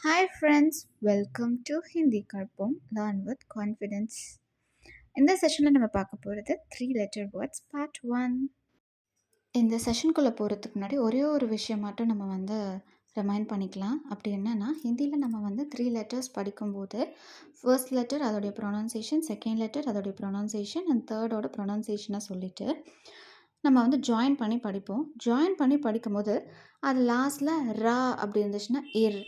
Hi friends, welcome to Hindi Karpom Learn with Confidence. இந்த செஷனில் நம்ம பார்க்க போகிறது 3 letter words part 1. இந்த செஷனுக்குள்ளே போகிறதுக்கு முன்னாடி ஒரே ஒரு விஷயம் மட்டும் நம்ம ரிமைண்ட் பண்ணிக்கலாம். அப்படி என்னென்னா, ஹிந்தியில் நம்ம 3 letters படிக்கும்போது ஃபர்ஸ்ட் லெட்டர் அதோடைய ப்ரொனன்சியேஷன், செகண்ட் லெட்டர் அதோடைய ப்ரொனன்சியேஷன் அண்ட் தேர்டோட ப்ரொனன்சியேஷனை சொல்லிவிட்டு நம்ம ஜாயின் பண்ணி படிப்போம். ஜாயின் பண்ணி படிக்கும்போது அது லாஸ்ட்டில் ரா அப்படி இருந்துச்சுன்னா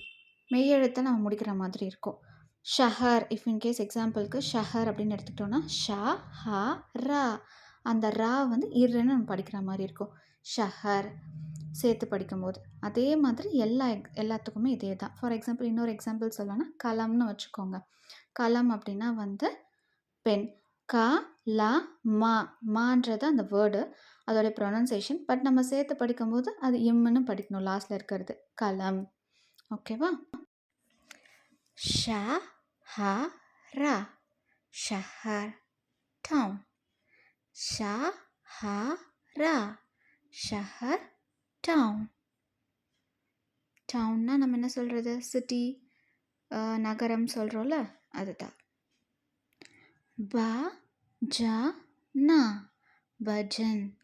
மெய்யெழுத்தை நம்ம முடிக்கிற மாதிரி இருக்கும். ஷஹர், இஃப் இன்கேஸ் எக்ஸாம்பிளுக்கு ஷஹர் அப்படின்னு எடுத்துக்கிட்டோன்னா ஷ ஹ ரா, அந்த ரா இர்ன்னு நம்ம படிக்கிற மாதிரி இருக்கும். ஷஹர் சேர்த்து படிக்கும்போது அதே மாதிரி எல்லாத்துக்குமே இதே தான். ஃபார் எக்ஸாம்பிள் இன்னொரு எக்ஸாம்பிள் சொல்லணும்னா கலம்னு வச்சுக்கோங்க. கலம் அப்படின்னா பென். க ல மா, மான்றது அந்த வேர்டு, அதோடைய ப்ரொனன்சியேஷன். பட் நம்ம சேர்த்து படிக்கும்போது அது இம்முன்னு படிக்கணும், லாஸ்ட்டில் இருக்கிறது கலம். ஓகேவா? ஷஹரா, ஷஹர், டவுன். ஷஹரா, ஷஹர், டவுன். டவுன்னா நம்ம என்ன சொல்கிறது, சிட்டி, நகரம் சொல்கிறோம்ல, அதுதான். பஜனா, பஜன்.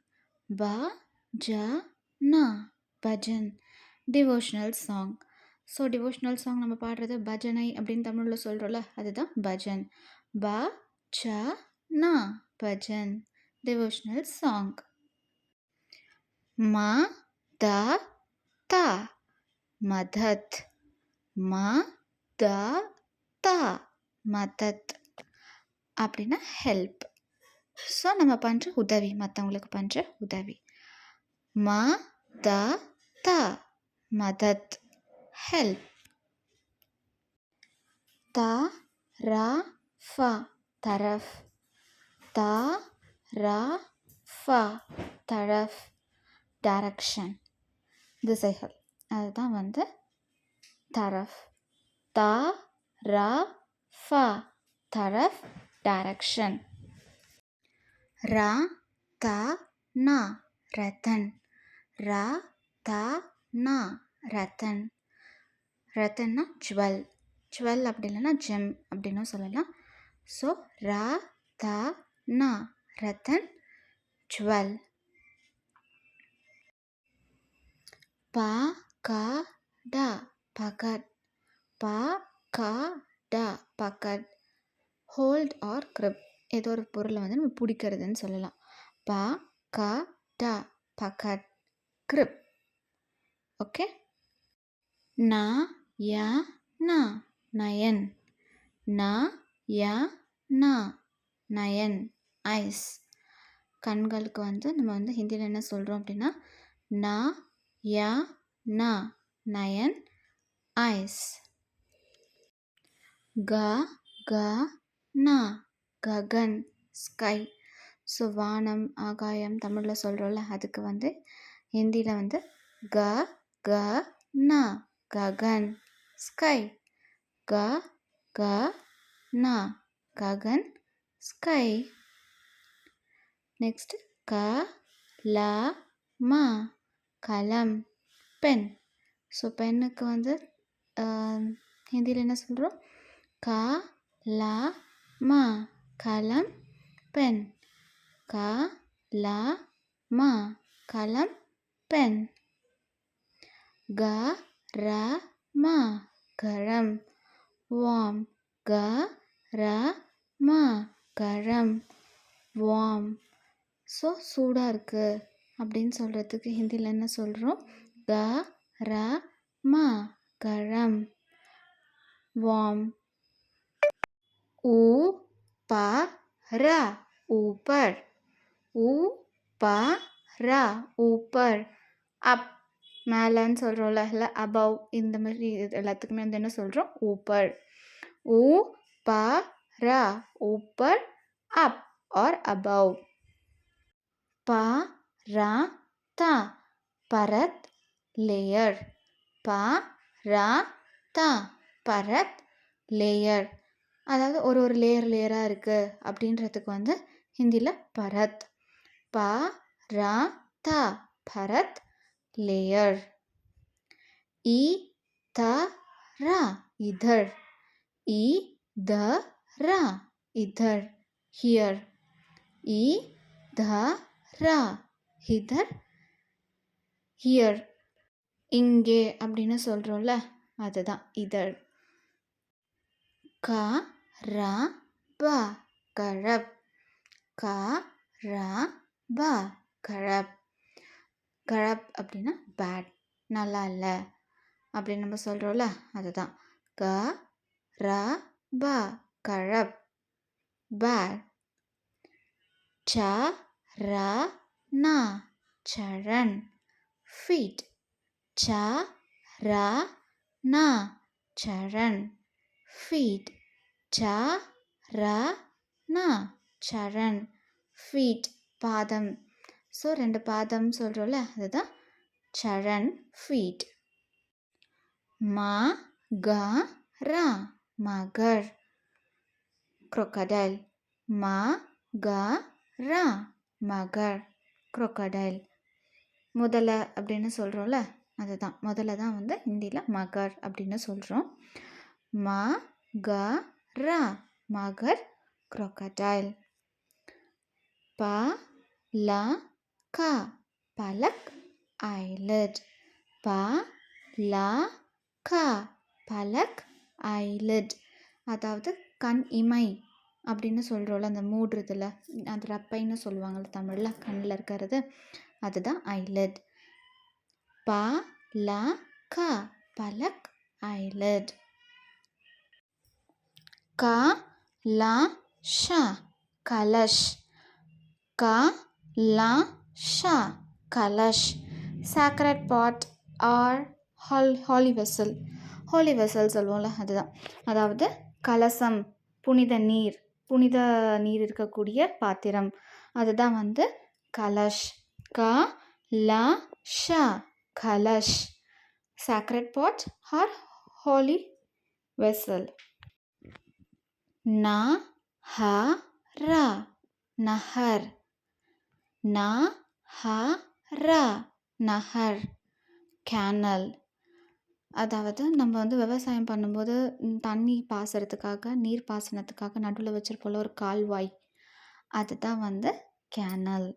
பஜனா, bhajan, devotional song. So devotional song நம்ம பாடுறது பஜனை அப்படின்னு தமிழில் சொல்கிறோம்ல, அதுதான் பஜன். பஜனா, பஜன், டிவோஷனல் சாங். மததா, மதத். மததா, மதத் அப்படின்னா ஹெல்ப். ஸோ நம்ம பண்ணுற உதவி, மற்றவங்களுக்கு பண்ணுற உதவி. மததா, மதத், help. தரஃபா, தரஃப். தரஃபா, தரஃப், டைரக்ஷன், திசைகள். அதுதான் தரஃப். தரஃபா, தரஃப், டைரக்ஷன். ரதனா, ரத்தன். ரதனா, ரத்தன். ரத்தன்னா ஜுவல். ஜுவல் அப்படி இல்லைன்னா ஜெம் அப்படின்னு சொல்லலாம். ஸோ ரதனா, ரத்தன், ஜுவல். பகடா, பகட். பகடா, பகட், ஹோல்ட் ஆர் கிரிப். ஏதோ ஒரு பொருளை நம்ம பிடிக்கிறதுன்னு சொல்லலாம். பகடா, பகட், கிரிப். ஓகே. நயனா, நயன். நயனா, நயன், ஐஸ். கண்களுக்கு நம்ம ஹிந்தியில் என்ன சொல்கிறோம் அப்படின்னா நயனா, நயன், ஐஸ். ககனா, ககன், ஸ்கை. ஸோ வானம், ஆகாயம் தமிழில் சொல்கிறோம்ல, அதுக்கு ஹிந்தியில் ககனா, ககன், ஸ்கை. ககனா, ககன், ஸ்கை. நெக்ஸ்ட் கலமா, கலம், பென். ஸோ பென்னுக்கு ஹிந்தியில் என்ன சொல்கிறோம், கலமா, கலம், பென். கலமா, கலம், பென். கரமா, கரம், வார்ம். கரமா, கரம், வார்ம். ஸோ சூடாக இருக்குது அப்படின்னு சொல்கிறதுக்கு ஹிந்தியில் என்ன சொல்கிறோம், கரமா, கரம், வார்ம். ஊப்பரா, ஊப்பர். ஊப்பரா, ஊப்பர், அப், மேலேன்னு சொல்கிறோம்ல, இல்லை அபவ். இந்த மாதிரி எல்லாத்துக்குமே என்ன சொல்கிறோம், ஊப்பர். ஊப்பரா, ஊப்பர், up or above. Bharata, Bharat, layer. Bharata, Bharat, layer. அதாவது ஒரு லேயராக இருக்குது அப்படின்றதுக்கு ஹிந்தியில் பரத். பரதா, பரத், லேயர். ஈதரா, रா इधर इधरा इधर here इधरा इधर here இங்கே அப்படின்னு சொல்கிறோம்ல அதுதான் இதழ். கரப கரப் கரப கரப் கரப் அப்படின்னா பேட், நல்லா இல்லை அப்படின்னு நம்ம சொல்கிறோம்ல அதுதான் கரப கரப் பேட். சரண சரண் feet சரண சரண் feet சரண சரண் feet பாதம். ஸோ 2 பாதம் சொல்கிறோம்ல அதுதான் சரண் feet. மகர மகர் crocodile மகர மகர் crocodile. முதல அப்படின்னு சொல்கிறோம்ல அதுதான் முதல்ல தான் வந்து ஹிந்தியில் மகர் அப்படின்னு சொல்கிறோம். மகர மகர் crocodile. பலக Palak eyelid பலக Palak eyelid அதாவது கண் இமை அப்படின்னு சொல்கிறோம்ல அந்த மூடுறதுல அது ரப்பைன்னு சொல்லுவாங்கள்ல தமிழில் கண்ணில் இருக்கிறது அதுதான் eyelid. பலக பலக் eyelid. கலஷ கலஷ் கலஷ கலஷ் sacred pot or holy vessel. holy vessel சொல்லுவோம்ல அதுதான், அதாவது கலசம் புனித நீர் இருக்கக்கூடிய பாத்திரம் அதுதான் வந்து கலஷ். கலஷ கலஷ் sacred pot or holy vessel. நஹர நஹர் நஹர நஹர் கேனல் அதாவது நம்ம வந்து விவசாயம் பண்ணும்போது தண்ணி பாசறதுக்காக நீர் பாசனத்துக்காக நடுவில் வச்சுருப்போம்ல ஒரு கால்வாய் அதுதான் வந்து கேனல்.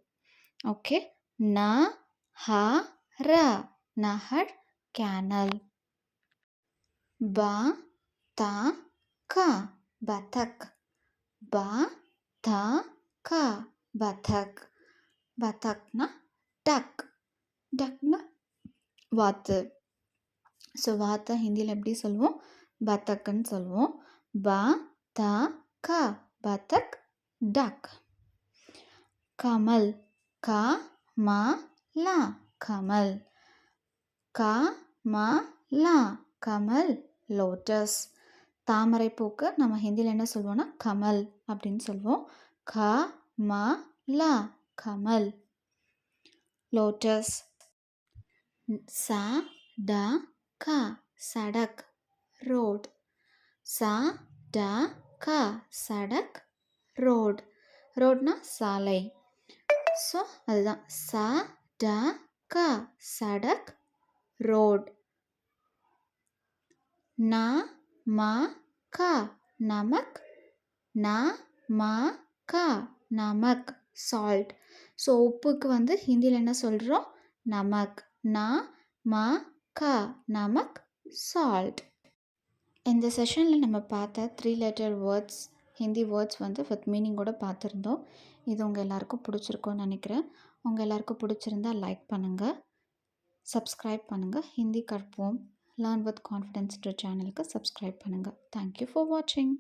ஓகே, நஹர நஹர் கேனல். பதக பதக் பதக பதக் பதக்னா டக் டக்னா வாத்து. ஸோ வாத்தை ஹிந்தியில் எப்படி சொல்லுவோம் பத்தக்குன்னு சொல்லுவோம். பதக பதக் டக். கமல் கமல கமல் கமல கமல் லோட்டஸ். தாமரைப்பூக்கு நம்ம ஹிந்தியில் என்ன சொல்லுவோம்னா கமல் அப்படின்னு சொல்லுவோம். கமல கமல் லோட்டஸ். சடக சடக் ரோட் சடக சடக் ரோட் ரோட்னா சாலை. ஸோ அதுதான் சடக சடக் ரோட். நமக நமக் நமக நமக் சால்ட். ஸோ உப்புக்கு வந்து ஹிந்தியில் என்ன சொல்கிறோம் நமக் நமக நமக் சால்ட். இந்த செஷனில் நம்ம பார்த்த 3 letter வேர்ட்ஸ் ஹிந்தி வேர்ட்ஸ் வந்து வித் மீனிங்கோட பார்த்துருந்தோம். இது உங்கள் எல்லாருக்கும் பிடிச்சிருக்கோன்னு நினைக்கிறேன். உங்கள் எல்லாருக்கும் பிடிச்சிருந்தா லைக் பண்ணுங்கள், சப்ஸ்கிரைப் பண்ணுங்கள். ஹிந்தி கற்போம் லேர்ன் வித் கான்ஃபிடென்ஸ் சேனலுக்கு சப்ஸ்கிரைப் பண்ணுங்கள். தேங்க்யூ ஃபார் வாட்சிங்.